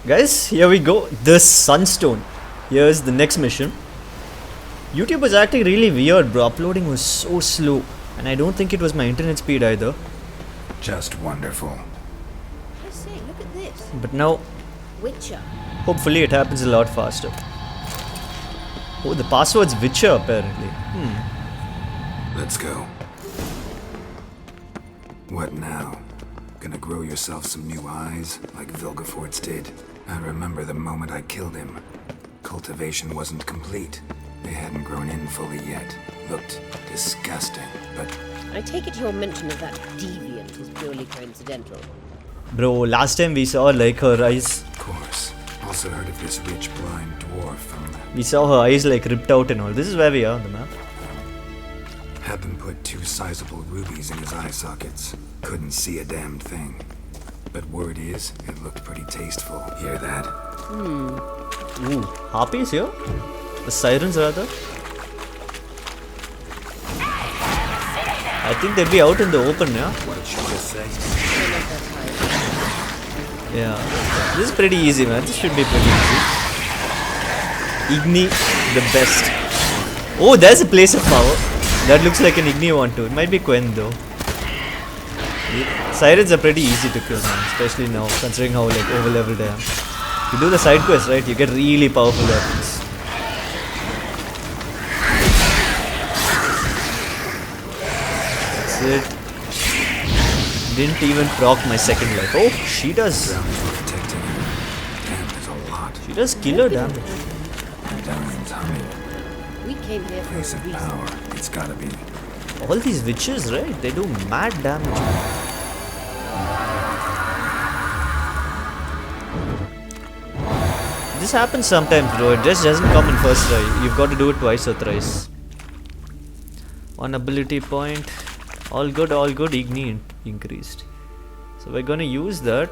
Guys, here we go. The Sunstone. Here's the next mission. YouTube was acting really weird, bro. Uploading was so slow. And I don't think it was my internet speed either. Just wonderful. I say, look at this. But now, Witcher. hopefully it happens a lot faster. Oh, the password's Witcher apparently. Let's go. What now? Gonna grow yourself some new eyes, like Vilgefortz did? I remember the moment I killed him. Cultivation wasn't complete. They hadn't grown in fully yet. Looked disgusting, but... I take it your mention of that deviant is purely coincidental. Bro, last time we saw like her eyes. Of course. Also heard of this rich blind dwarf from... We saw her eyes like ripped out and all. This is where we are on the map. Had them put 2 sizable rubies in his eye sockets. Couldn't see a damn thing. But word is, it looked pretty tasteful. Hear that? Ooh, harpies here? The sirens rather? I think they'll be out in the open, yeah? What did she just say? Yeah. This is pretty easy, man. This should be pretty easy. Igni, the best. Oh, there's a place of power. That looks like an Igni one too. It might be Quen though. Sirens are pretty easy to kill, man. Especially now, considering how like over leveled I am. You do the side quest, right? You get really powerful weapons. That's it. Didn't even proc my second life. Oh, she does. Protecting him. Damn, there's a lot. She does killer damage. Diamonds humming. We came here for Place a of reason. power. It's gotta be. All these witches, right? They do mad damage. This happens sometimes, bro. It just doesn't come in first try. You've got to do it twice or thrice. 1 ability point. All good, all good. Igni increased. So we're gonna use that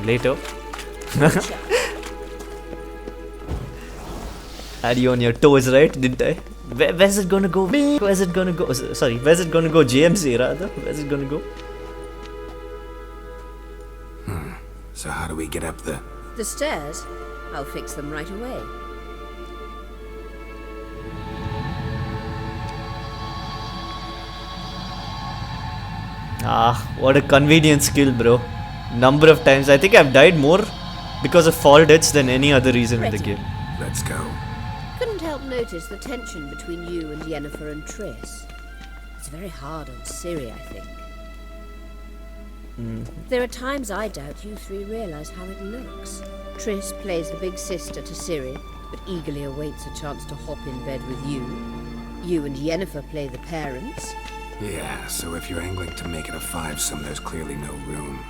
later. Witcher. Had you on your toes, right? Didn't I? Where's it gonna go? Where's it gonna go? Sorry, where's it gonna go? JMC rather? Where's it gonna go? So how do we get up the... The stairs? I'll fix them right away. Ah, what a convenient skill, bro. Number of times. I think I've died more because of fall deaths than any other reason in the game. Let's go. Couldn't help notice the tension between you and Yennefer and Triss. It's very hard on Ciri, I think. There are times I doubt you 3 realize how it looks. Triss plays the big sister to Ciri, but eagerly awaits a chance to hop in bed with you. You and Yennefer play the parents. Yeah, so if you're angling to make it a 5-some, there's clearly no room.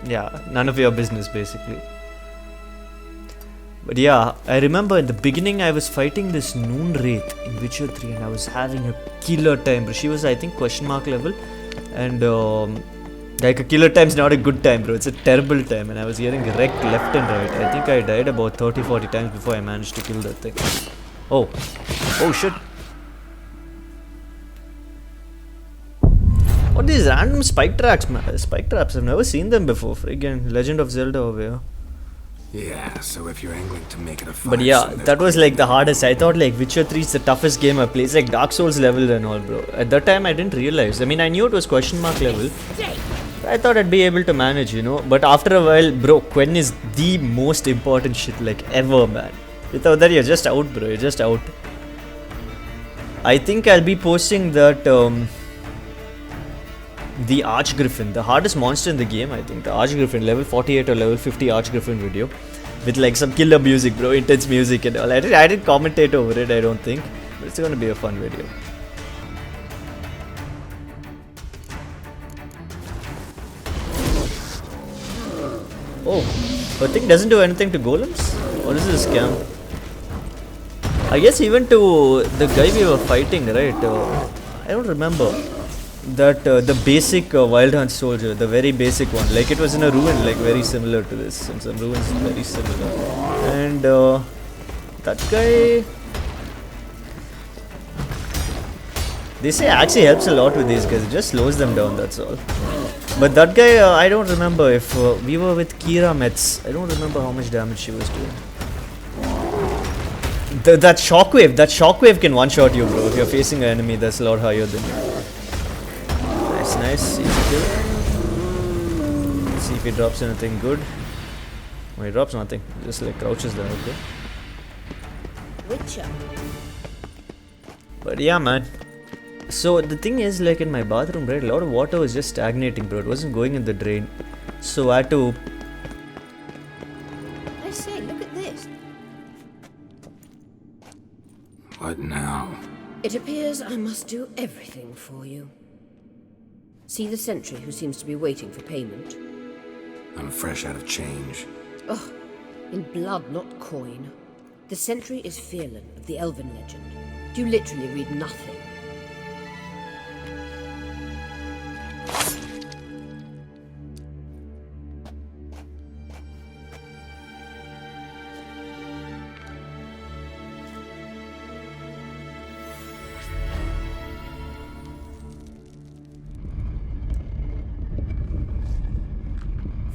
Yeah, none of your business basically. But yeah, I remember in the beginning I was fighting this Noon Wraith in Witcher 3 and I was having a killer time. Bro. She was, I think, question mark level. And like a killer time's not a good time, bro. It's a terrible time. And I was getting wrecked left and right. I think I died about 30-40 times before I managed to kill that thing. Oh. Oh shit. What are these random spike traps, man? Spike traps, I've never seen them before. Friggin' Legend of Zelda over here. Yeah, so if you're angling to make it a 5-some, But yeah, there's that was clearly like the no hardest. I thought like Witcher 3 is the toughest game I played. It's like Dark Souls level and all, bro. At that time I didn't realize. I mean, I knew it was question mark level. I thought I'd be able to manage, you know. But after a while, bro, Quen is the most important shit like ever, man. Without that, you're just out, bro. You're just out. I think I'll be posting that the Archgriffin, the hardest monster in the game, I think. The Archgriffin, level 48 or level 50 Archgriffin video. With like some killer music, bro, intense music and all. I didn't commentate over it, I don't think. But it's gonna be a fun video. Oh, the thing doesn't do anything to golems? Or is this a scam? I guess even to the guy we were fighting, right? I don't remember. That the basic Wild Hunt soldier, the very basic one, like it was in a ruin, like very similar to this, and some ruins very similar. And that guy, they say actually helps a lot with these guys. It just slows them down. That's all. But that guy, I don't remember if we were with Kira Metz. I don't remember how much damage she was doing. That shockwave can one-shot you, bro. If you're facing an enemy that's a lot higher than you. Nice, easy kill. Let's see if he drops anything good. Oh, he drops nothing. Just like crouches there, okay. Witcher. But yeah, man. So the thing is, like in my bathroom, right, a lot of water was just stagnating, bro. It wasn't going in the drain. So I had to... I say, look at this. What now? It appears I must do everything for you. See the sentry who seems to be waiting for payment? I'm fresh out of change. Oh, in blood, not coin. The sentry is Fearlan of the elven legend. You literally read nothing.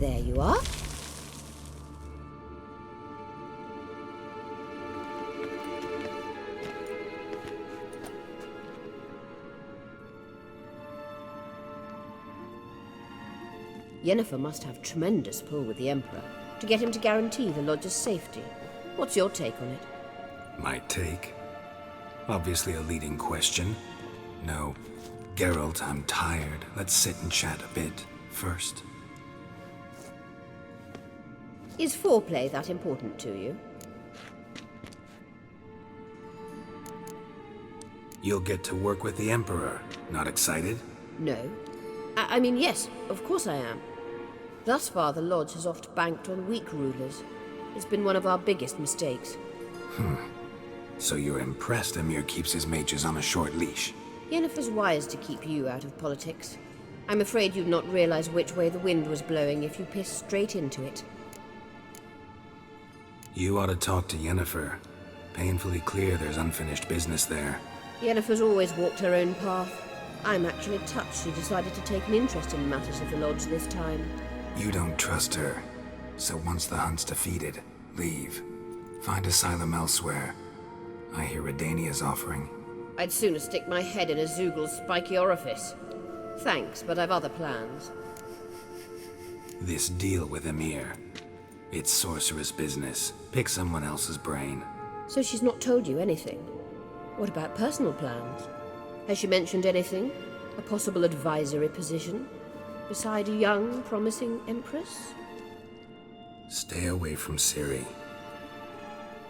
There you are. Yennefer must have tremendous pull with the Emperor to get him to guarantee the lodge's safety. What's your take on it? My take? Obviously a leading question. No. Geralt, I'm tired. Let's sit and chat a bit first. Is foreplay that important to you? You'll get to work with the Emperor. Not excited? No. I mean, yes, of course I am. Thus far, the Lodge has oft banked on weak rulers. It's been one of our biggest mistakes. So you're impressed Emir keeps his mages on a short leash? Yennefer's wise to keep you out of politics. I'm afraid you'd not realize which way the wind was blowing if you pissed straight into it. You ought to talk to Yennefer. Painfully clear there's unfinished business there. Yennefer's always walked her own path. I'm actually touched she decided to take an interest in matters of the Lodge this time. You don't trust her. So once the hunt's defeated, leave. Find asylum elsewhere. I hear Redania's offering. I'd sooner stick my head in a Zoogl's spiky orifice. Thanks, but I've other plans. This deal with Emir. It's sorceress business. Pick someone else's brain. So she's not told you anything? What about personal plans? Has she mentioned anything? A possible advisory position? Beside a young, promising empress? Stay away from Ciri.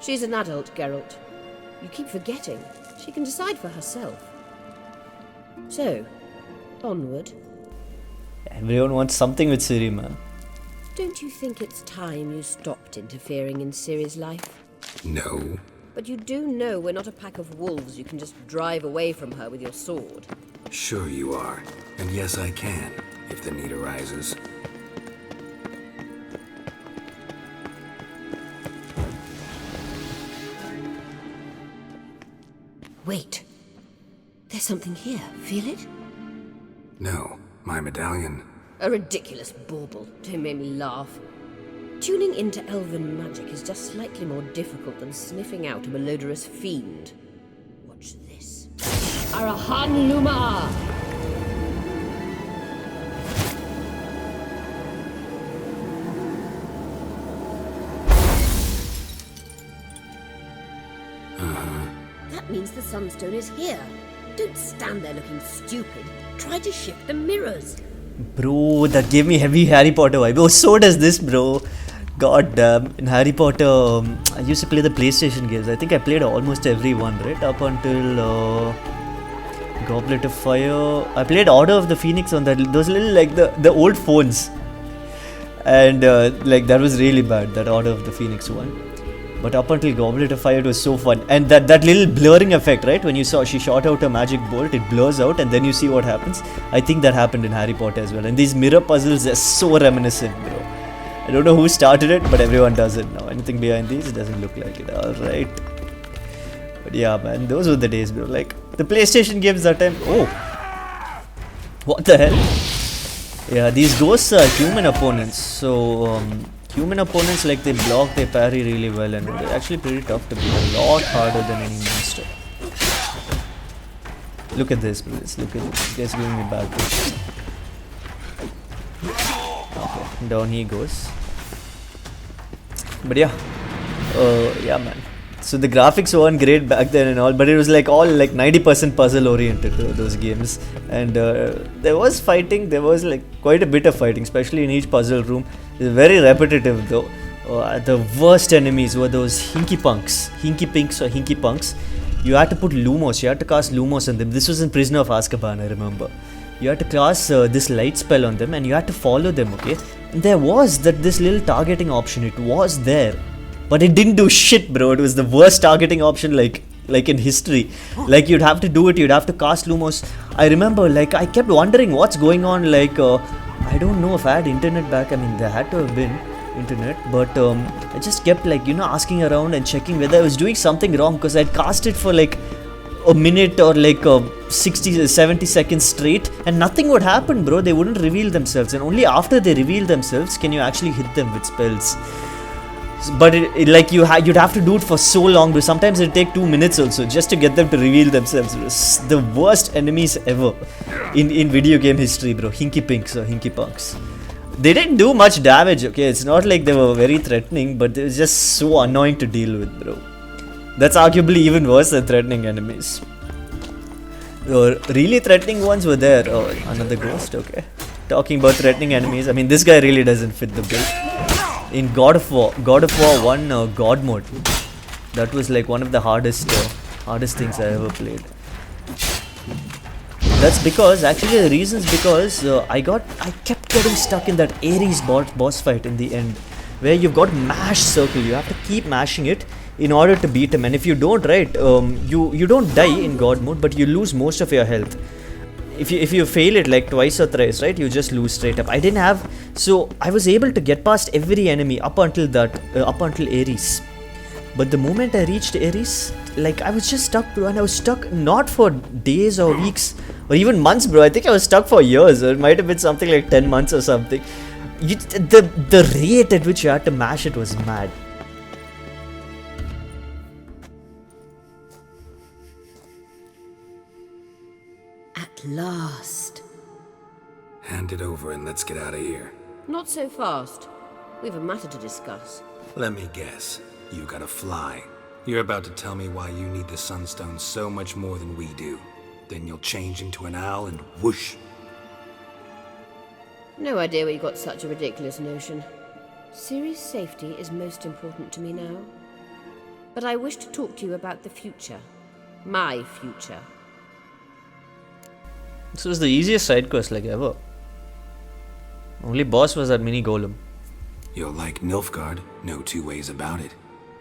She's an adult, Geralt. You keep forgetting. She can decide for herself. So, onward. Everyone wants something with Ciri, man. Don't you think it's time you stopped interfering in Ciri's life? No. But you do know we're not a pack of wolves you can just drive away from her with your sword. Sure you are. And yes, I can, if the need arises. Wait. There's something here. Feel it? No, my medallion. A ridiculous bauble. Don't make me laugh. Tuning into elven magic is just slightly more difficult than sniffing out a malodorous fiend. Watch this. Arahan Luma! That means the Sunstone is here. Don't stand there looking stupid. Try to shift the mirrors. Bro, that gave me heavy Harry Potter vibe. Oh, so does this, bro. God damn. In Harry Potter, I used to play the PlayStation games. I think I played almost every one, right? Up until Goblet of Fire. I played Order of the Phoenix on those little, like, the old phones. And, like, that was really bad, that Order of the Phoenix one. But up until Goblet of Fire, it was so fun. And that little blurring effect, right? When you saw she shot out a magic bolt, it blurs out and then you see what happens. I think that happened in Harry Potter as well. And these mirror puzzles are so reminiscent, bro. I don't know who started it, but everyone does it now. Anything behind these, it doesn't look like it. Alright. But yeah, man, those were the days, bro. Like, the PlayStation games that time. Oh! What the hell? Yeah, these ghosts are human opponents. So human opponents, like, they block, they parry really well, and they're actually pretty tough to beat. A lot harder than any monster. Look at this, please. Look at this. This guy's giving me bad push. Okay, down he goes. But yeah, yeah, man. So the graphics weren't great back then and all, but it was like all like 90% puzzle oriented, those games. And there was fighting. There was like quite a bit of fighting, especially in each puzzle room. It was very repetitive though. The worst enemies were those hinky punks. You had to put lumos. You had to cast lumos on them. This was in Prisoner of Azkaban, I remember. You had to cast this light spell on them, and you had to follow them. Okay, and there was this little targeting option. It was there. But it didn't do shit, bro. It was the worst targeting option like in history. Like, you'd have to do it, you'd have to cast lumos. I remember, like, I kept wondering what's going on. Like, I don't know if I had internet back. I mean, there had to have been internet. But I just kept, like, asking around and checking whether I was doing something wrong. Because I'd cast it for like a minute or like 60, 70 seconds straight. And nothing would happen, bro. They wouldn't reveal themselves. And only after they reveal themselves can you actually hit them with spells. But like you'd have to do it for so long, but sometimes it'd take 2 minutes also just to get them to reveal themselves. The worst enemies ever in video game history, bro. Hinky punks. They didn't do much damage, okay? It's not like they were very threatening, but they were just so annoying to deal with, bro. That's arguably even worse than threatening enemies. The really threatening ones were there. Oh, another ghost, okay. Talking about threatening enemies, I mean, this guy really doesn't fit the bill. In God of War 1 God mode, that was like one of the hardest things I ever played. That's because, actually the reason's because I kept getting stuck in that Ares boss fight in the end, where you've got mash circle. You have to keep mashing it in order to beat him, and if you don't, right, you don't die in God mode, but you lose most of your health. If you fail it like twice or thrice, right, you just lose straight up. I didn't have, so I was able to get past every enemy up until Ares. But the moment I reached Ares, like, I was just stuck, bro, and I was stuck not for days or weeks or even months, bro. I think I was stuck for years, or it might have been something like 10 months or something. The rate at which you had to mash it was mad. Last. Hand it over and let's get out of here. Not so fast. We've a matter to discuss. Let me guess. You gotta fly. You're about to tell me why you need the Sunstone so much more than we do. Then you'll change into an owl and whoosh. No idea where you got such a ridiculous notion. Ciri's safety is most important to me now. But I wish to talk to you about the future. My future. This was the easiest side quest like ever. Only boss was that mini golem. You'll like Nilfgaard, no two ways about it.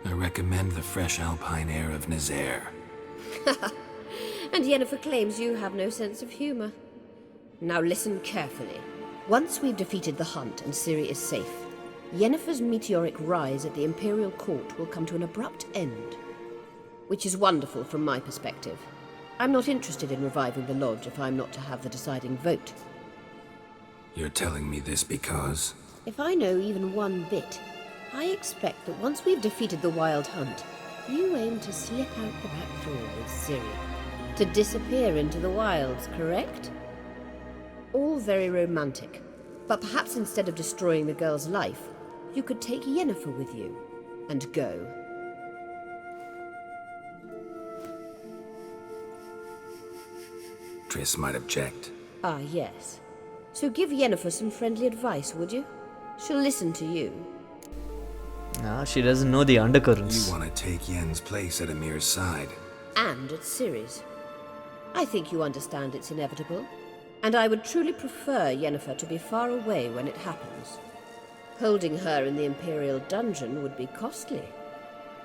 I recommend the fresh alpine air of Nazaire. And Yennefer claims you have no sense of humor. Now listen carefully. Once we've defeated the hunt and Ciri is safe, Yennefer's meteoric rise at the Imperial Court will come to an abrupt end. Which is wonderful from my perspective. I'm not interested in reviving the Lodge if I'm not to have the deciding vote. You're telling me this because? If I know even one bit, I expect that once we've defeated the Wild Hunt, you aim to slip out the back door with Ciri. To disappear into the wilds, correct? All very romantic. But perhaps instead of destroying the girl's life, you could take Yennefer with you and go. Triss might object. Ah, yes. So give Yennefer some friendly advice, would you? She'll listen to you. Nah, she doesn't know the undercurrents. You want to take Yen's place at Amir's side. And at Ciri's. I think you understand it's inevitable. And I would truly prefer Yennefer to be far away when it happens. Holding her in the Imperial dungeon would be costly.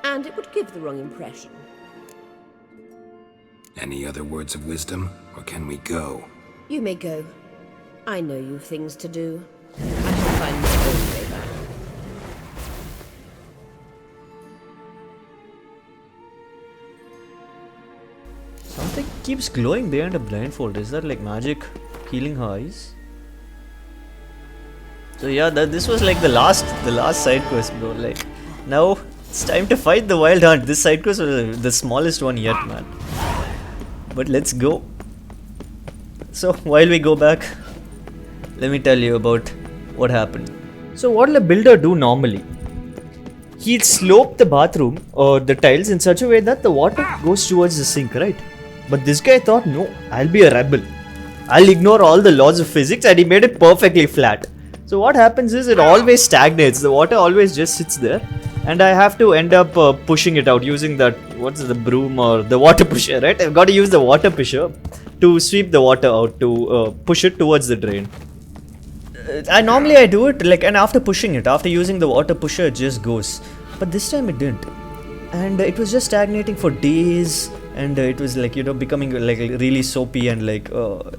And it would give the wrong impression. Any other words of wisdom, or can we go? You may go. I know you've things to do. I shall find my own way back. Something keeps glowing behind a blindfold. Is that like magic healing her eyes? So yeah, this was like the last side quest, bro. Like now it's time to fight the wild hunt. This side quest was the smallest one yet, man. But let's go. So while we go back, let me tell you about what happened. So what will a builder do normally? He'd slope the bathroom or the tiles in such a way that the water goes towards the sink, right? But this guy thought, no, I'll be a rebel. I'll ignore all the laws of physics, and he made it perfectly flat. So what happens is it always stagnates. The water always just sits there, and I have to end up pushing it out using that, what's the broom or the water pusher, right? I've got to use the water pusher to sweep the water out, to push it towards the drain. Normally I do it like, and after pushing it, after using the water pusher, it just goes. But this time it didn't, and it was just stagnating for days, and it was like, you know, becoming like really soapy and like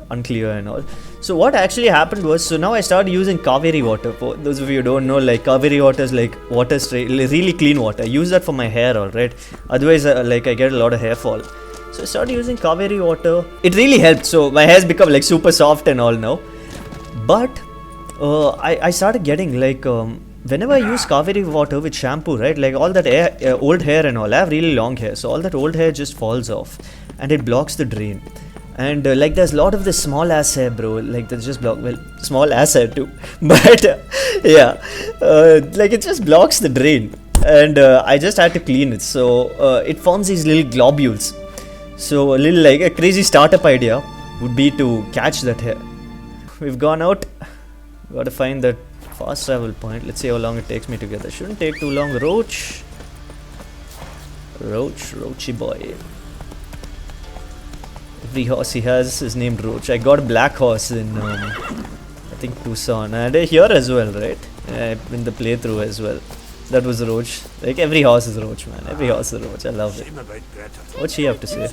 unclear and all. So what actually happened was, so now I started using Kaveri water. For those of you who don't know, like Kaveri water is like water straight, really clean water. I use that for my hair, alright. Otherwise, like I get a lot of hair fall. So I started using Kaveri water. It really helped. So my hair's become like super soft and all now. But I started getting like whenever I use Kaveri water with shampoo, right, like all that old hair and all, I have really long hair, so all that old hair just falls off and it blocks the drain. And like there's a lot of this small ass hair, bro, like that's just block, well, small ass hair too, but yeah, like it just blocks the drain, and I just had to clean it. So it forms these little globules. So a little like a crazy startup idea would be to catch that hair. We've gone out, got to find that fast travel point. Let's see how long it takes me to get there. Shouldn't take too long. Roachy boy. Every horse he has is named Roach. I got a black horse in I think Tucson, and here as well, right? In the playthrough as well. That was Roach. Like every horse is Roach, man. Every horse is Roach. I love it. What's she have to say?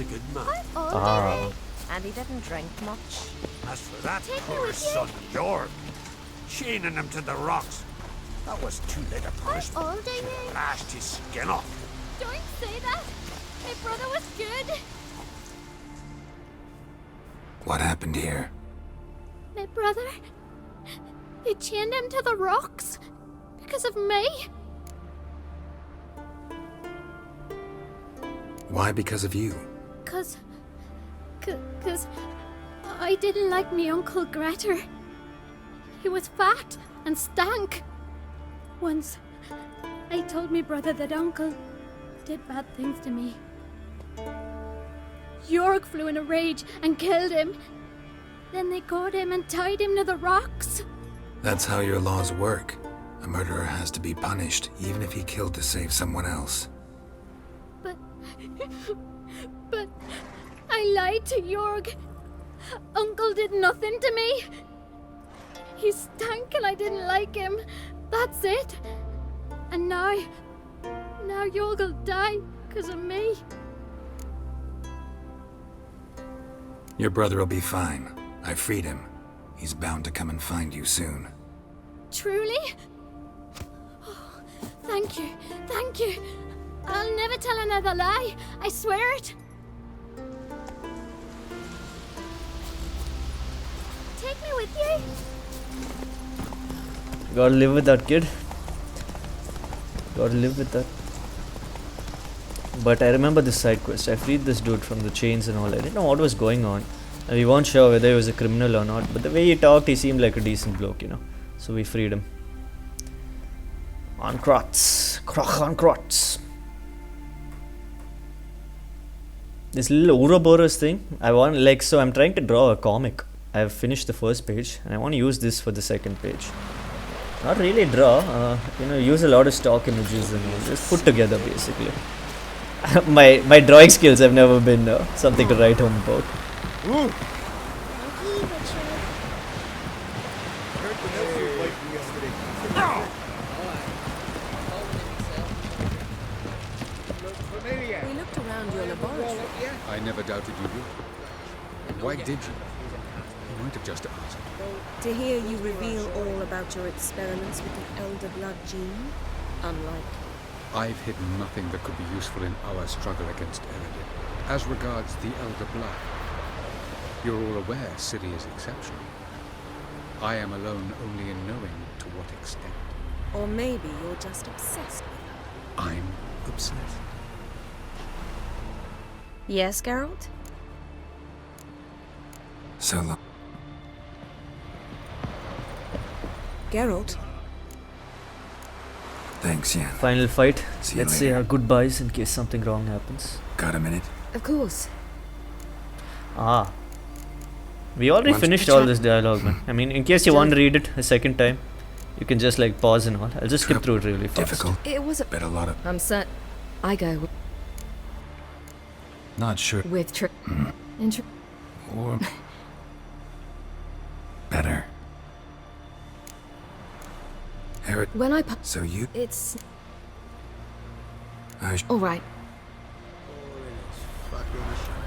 Ah. And he didn't drink much. As for that poor son, Jorg, chaining him to the rocks, that was too late a punishment. How old are you? Lashed his skin off. Don't say that. My brother was good. What happened here? My brother? They chained him to the rocks because of me. Why because of you? Cause I didn't like me Uncle Grettir. He was fat and stank. Once, I told me brother that Uncle did bad things to me. Jorg flew in a rage and killed him. Then they caught him and tied him to the rocks. That's how your laws work. A murderer has to be punished, even if he killed to save someone else. But I lied to Jorg. Uncle did nothing to me. He stank and I didn't like him. That's it. And now Jorg will die because of me. Your brother will be fine. I freed him. He's bound to come and find you soon. Truly? Oh, thank you. I'll never tell another lie. I swear it. Take me with you. Gotta live with that kid. Gotta live with that. But I remember this side quest. I freed this dude from the chains and all. I didn't know what was going on. And we weren't sure whether he was a criminal or not. But the way he talked, he seemed like a decent bloke, you know. So we freed him. Kroch. This little Ouroboros thing, so I'm trying to draw a comic. I've finished the first page and I want to use this for the second page. Not really draw, use a lot of stock images and just put together basically. my drawing skills have never been something to write home about. We looked around your laboratory. I never doubted you would. Why did you? You might have just asked. To hear you reveal all about your experiments with the Elder Blood gene, unlike. I've hidden nothing that could be useful in our struggle against Eredin. As regards the Elder Blood, you're all aware Ciri is exceptional. I am alone only in knowing to what extent. Or maybe you're just obsessed with her. I'm obsessed. Yes, Geralt? So long. Geralt? Thanks, Yen. Final fight. See you Let's say later. our goodbyes in case something wrong happens. Got a minute? Of course. Ah. We already Once- finished all this dialogue, man. I mean, in case you Don't- want to read it a second time, you can just like pause and all. I'll just skip through it really fast. Difficult. It was a... Bet a lot of... I'm certain... I go Not sure. with Or... better. Herod. When I... So you... It's... All Alright.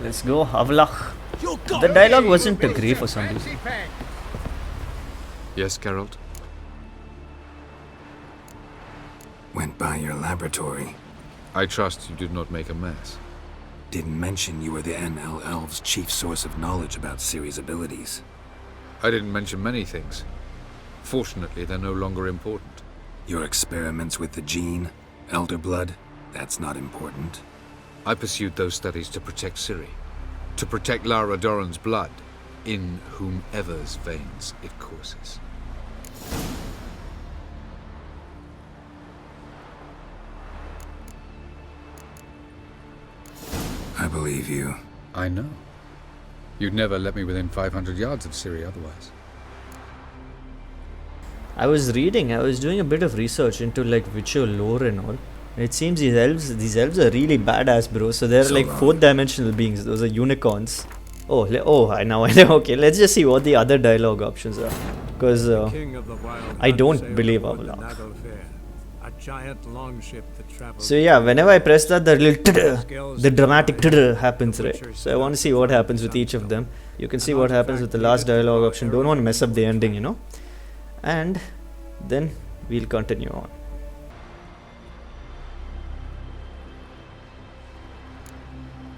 Let's go, Havlach. The dialogue wasn't great for some reason. Yes, Geralt? went by your laboratory. I trust you did not make a mess. Didn't mention you were the NL Elves' chief source of knowledge about Ciri's abilities. I didn't mention many things. Fortunately, they're no longer important. Your experiments with the gene, Elder Blood, that's not important. I pursued those studies to protect Ciri. To protect Lara Doran's blood, in whomever's veins it courses. I believe you. I know. You'd never let me within 500 yards of Ciri otherwise. I was doing a bit of research into like Witcher lore and all. And it seems these elves are really badass, bro. So they're So like long. fourth dimensional beings. Those are unicorns. I know. Okay, let's just see what the other dialogue options are. Because I don't believe Avlok. A giant longship that travels. So yeah, whenever I press that, the little the dramatic happens, right? So I want to see what happens with each of them. You can see what happens with the last dialogue option. Don't want to mess up the ending, you know. And then we'll continue on.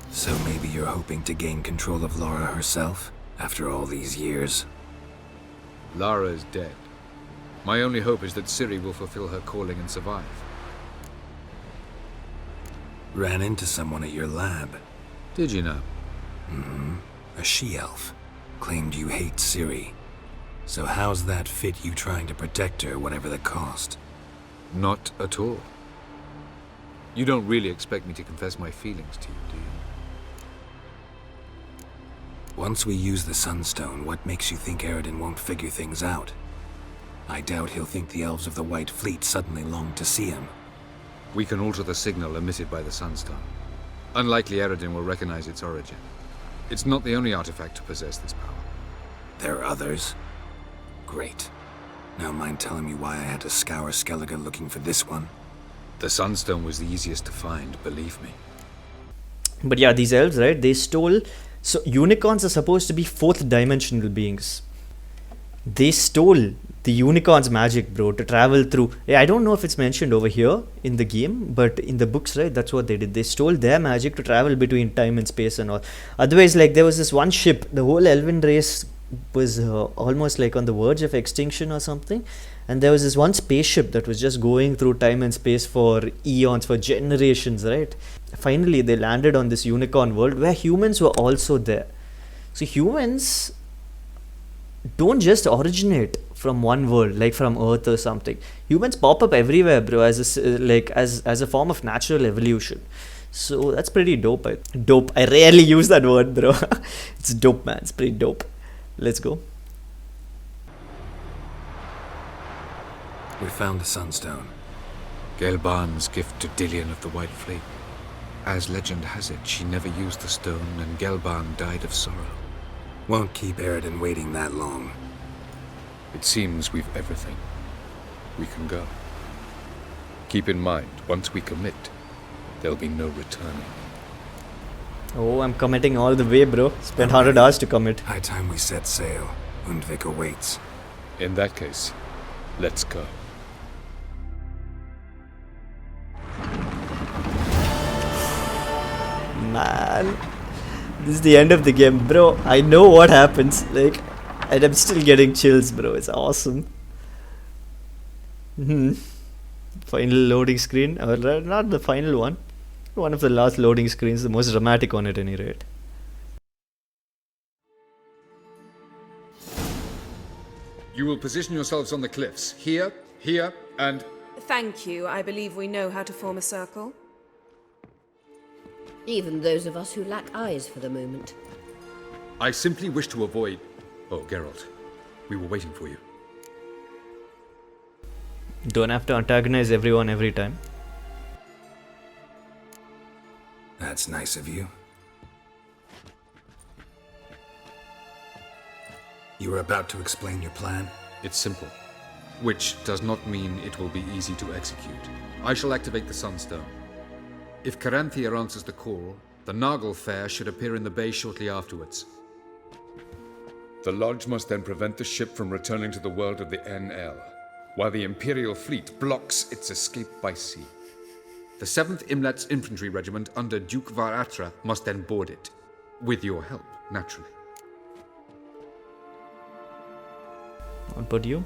So maybe you're hoping to gain control of Laura herself, after all these years? Lara is dead. My only hope is that Ciri will fulfill her calling and survive. Ran into someone at your lab. Did you know? A she-elf. Claimed you hate Ciri. So how's that fit you trying to protect her, whatever the cost? Not at all. You don't really expect me to confess my feelings to you, do you? Once we use the Sunstone, what makes you think Eredin won't figure things out? I doubt he'll think the elves of the White Fleet suddenly long to see him. We can alter the signal emitted by the Sunstone. Unlikely Eredin will recognize its origin. It's not the only artifact to possess this power. There are others? Great. Now mind telling me why I had to scour Skellige looking for this one? The Sunstone was the easiest to find, believe me. But yeah, these elves, right? They stole. So unicorns are supposed to be fourth dimensional beings. They stole the unicorn's magic, bro, to travel through. I don't know if it's mentioned over here in the game, but in the books, right, that's what they did. They stole their magic to travel between time and space and all. Otherwise, like, there was this one ship, the whole elven race was almost like on the verge of extinction or something, and there was this one spaceship that was just going through time and space for eons, for generations, right? Finally, they landed on this unicorn world where humans were also there. So humans don't just originate from one world, like from Earth or something. Humans pop up everywhere, bro, as a form of natural evolution. So that's pretty dope. Dope. I rarely use that word, bro. It's dope, man. It's pretty dope. Let's go. We found the Sunstone. Gelban's gift to Dillion of the White Fleet. As legend has it, she never used the stone, and Gelban died of sorrow. Won't keep Eredin waiting that long. It seems we've everything. We can go. Keep in mind, once we commit, there'll be no returning. Oh, I'm committing all the way, bro. Spent 100 hours to commit. High time we set sail. Undvik awaits. In that case, let's go. Man, this is the end of the game, bro. I know what happens, like, and I'm still getting chills, bro. It's awesome. Final loading screen, or not the final one. One of the last loading screens, the most dramatic one at any rate. You will position yourselves on the cliffs. Here, here, and... Thank you. I believe we know how to form a circle. Even those of us who lack eyes for the moment. I simply wish to avoid... Oh, Geralt. We were waiting for you. Don't have to antagonize everyone every time. That's nice of you. You were about to explain your plan? It's simple. Which does not mean it will be easy to execute. I shall activate the Sunstone. If Caranthea answers the call, the Nargle Fair should appear in the bay shortly afterwards. The Lodge must then prevent the ship from returning to the world of the NL, while the Imperial fleet blocks its escape by sea. The 7th Imlet's Infantry Regiment under Duke Varatra must then board it. With your help, naturally. What about you?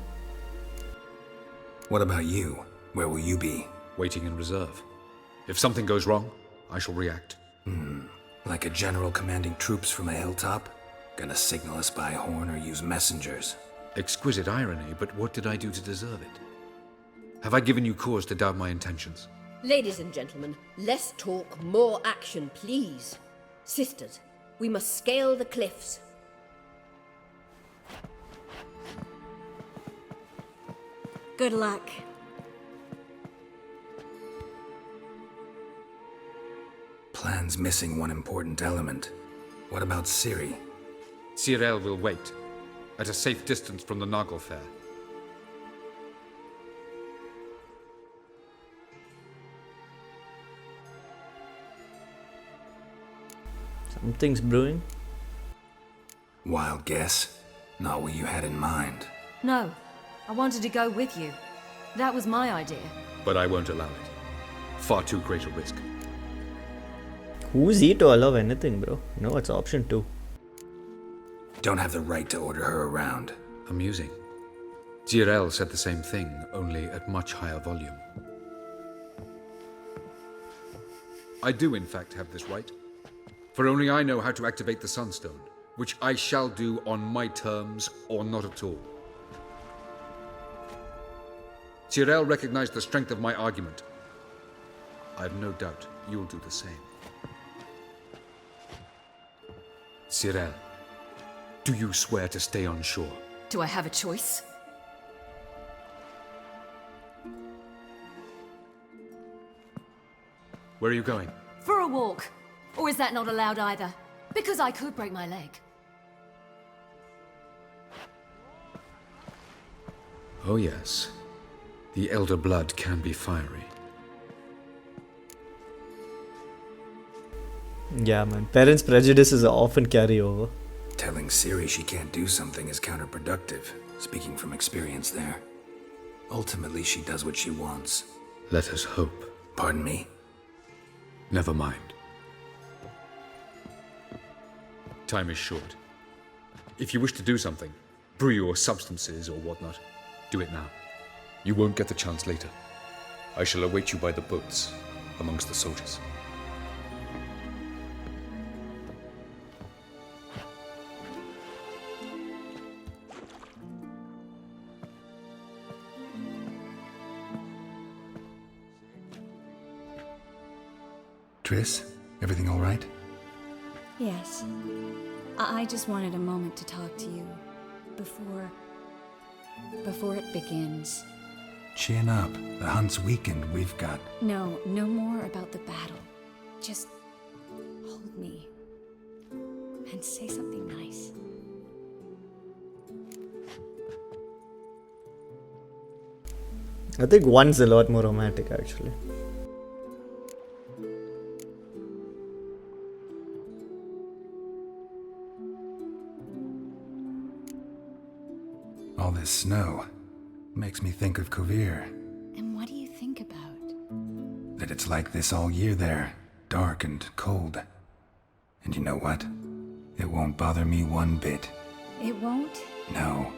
What about you? Where will you be? Waiting in reserve. If something goes wrong, I shall react. Like a general commanding troops from a hilltop? Gonna signal us by horn or use messengers? Exquisite irony, but what did I do to deserve it? Have I given you cause to doubt my intentions? Ladies and gentlemen, less talk, more action, please. Sisters, we must scale the cliffs. Good luck. Plan's missing one important element. What about Ciri? Ciri will wait, at a safe distance from the Nargle Fair. Something's brewing. Wild guess? Not what you had in mind. No, I wanted to go with you. That was my idea. But I won't allow it. Far too great a risk. Who's he to allow anything, bro? No, it's option 2. Don't have the right to order her around. Amusing. Geralt said the same thing, only at much higher volume. I do, in fact, have this right. For only I know how to activate the Sunstone, which I shall do on my terms or not at all. Geralt recognized the strength of my argument. I have no doubt you'll do the same. Ciri, do you swear to stay on shore? Do I have a choice? Where are you going? For a walk. Or is that not allowed either? Because I could break my leg. Oh yes. The elder blood can be fiery. Yeah, man. Parents' prejudices often carry over. Telling Ciri she can't do something is counterproductive, speaking from experience there. Ultimately, she does what she wants. Let us hope. Pardon me? Never mind. Time is short. If you wish to do something, brew your substances or whatnot, do it now. You won't get the chance later. I shall await you by the boats, amongst the soldiers. Triss, everything all right? Yes. I just wanted a moment to talk to you before it begins. Chin up. The hunt's weakened. We've got... No more about the battle. Just hold me and say something nice. I think one's a lot more romantic, actually. All this snow makes me think of Kovir. And what do you think about? That it's like this all year there. Dark and cold. And you know what? It won't bother me one bit. It won't? No.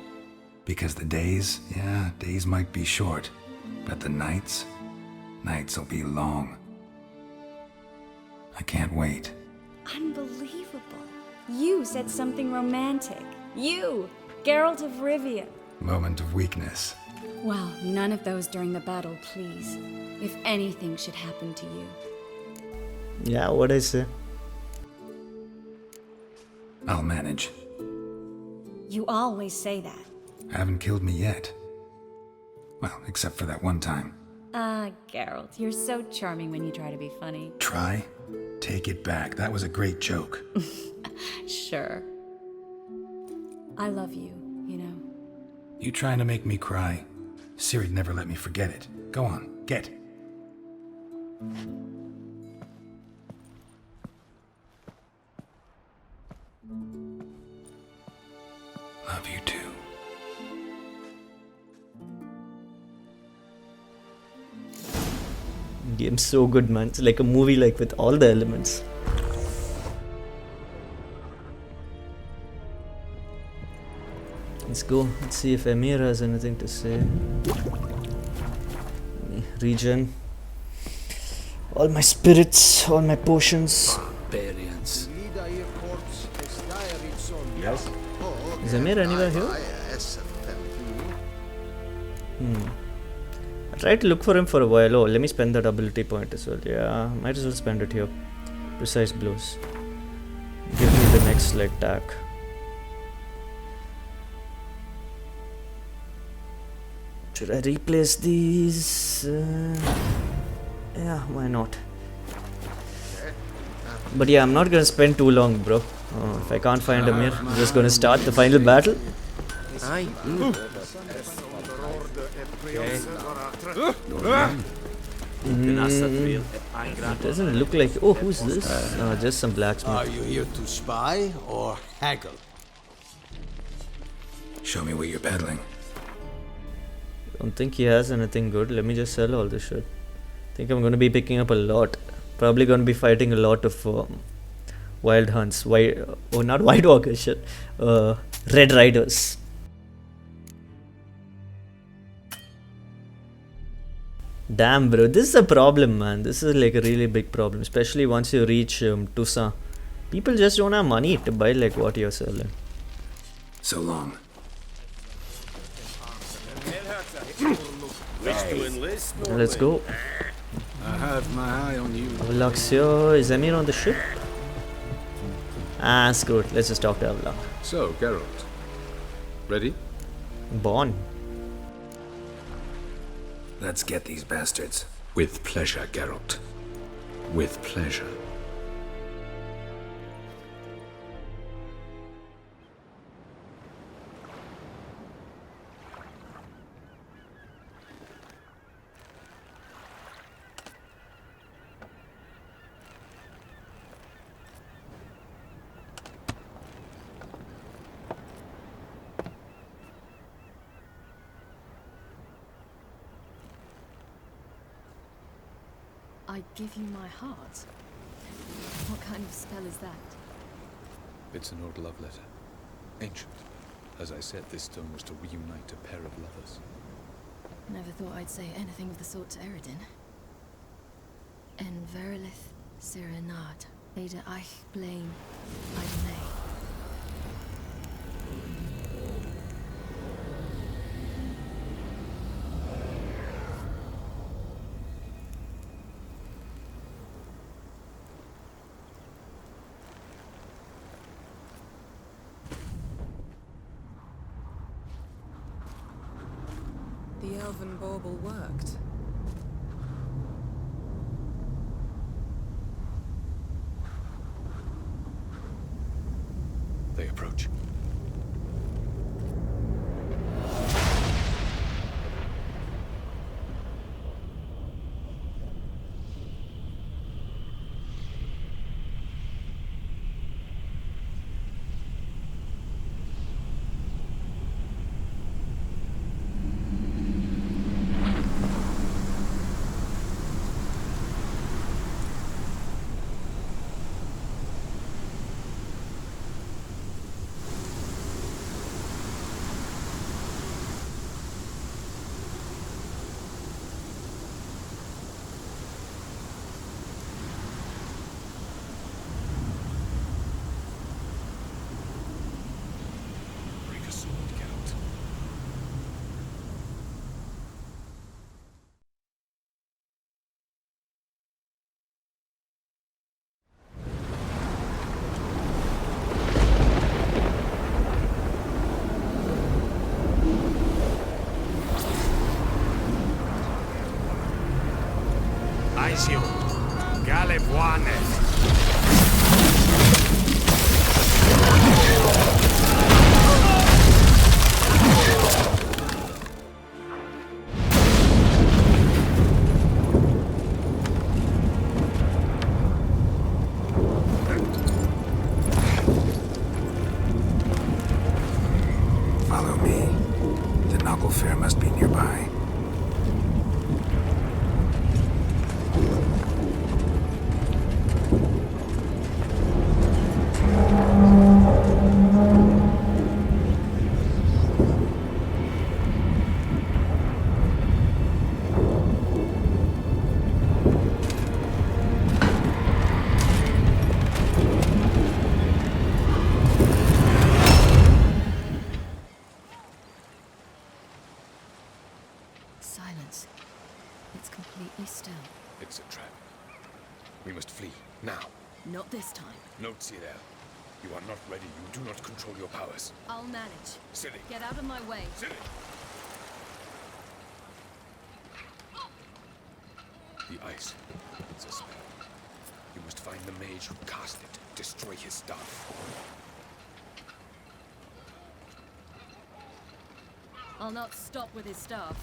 Because the days might be short. But the nights will be long. I can't wait. Unbelievable. You said something romantic. You, Geralt of Rivia. Moment of weakness. Well, none of those during the battle, please. If anything should happen to you. Yeah, what I say? I'll manage. You always say that. Haven't killed me yet. Well, except for that one time. Ah, Geralt, you're so charming when you try to be funny. Try? Take it back. That was a great joke. Sure. I love you, you know. You trying to make me cry? Ciri'd never let me forget it. Go on, get. Love you too. Game's so good, man. It's like a movie, like with all the elements. Let's go. Let's see if Emir has anything to say. Regen. All my spirits, all my potions. Barbarians. Yes? Is Emir anywhere here? I tried to look for him for a while. Oh, let me spend that ability point as well. Yeah, might as well spend it here. Precise blows. Give me the next leg attack. Should I replace these? Yeah, why not? But yeah, I'm not gonna spend too long, bro. If I can't find Amir, I'm just gonna start the final battle. Aye. It doesn't look like. Oh, who's this? Just some blacksmith. Are you here to spy or haggle? Show me what you're peddling. Don't think he has anything good. Let me just sell all this shit. Think I'm gonna be picking up a lot. Probably gonna be fighting a lot of wild hunts. Not white walkers, shit. Red riders. Damn, bro, this is a problem, man. This is like a really big problem, especially once you reach Toussaint. People just don't have money to buy like what you're selling. So long. Let's go. I have my eye on you. Avlaxio, is Emir on the ship? Ah, screw it. Let's just talk to Avlak. So, Geralt. Ready? Born. Let's get these bastards. With pleasure, Geralt. With pleasure. I give you my heart? What kind of spell is that? It's an old love letter. Ancient. As I said, this stone was to reunite a pair of lovers. Never thought I'd say anything of the sort to Eredin. En verilith serenad, Ada eich blame, Idonay. The elven bauble worked. They approach. advise you. Galebuane. Follow me. The Noggle Fair must be nearby. Silence. It's completely still. It's a trap. We must flee, now. Not this time. Note, Ciri. You are not ready. You do not control your powers. I'll manage. Ciri! Get out of my way. Ciri! The ice. It's a spell. You must find the mage who cast it. Destroy his staff. I'll not stop with his staff.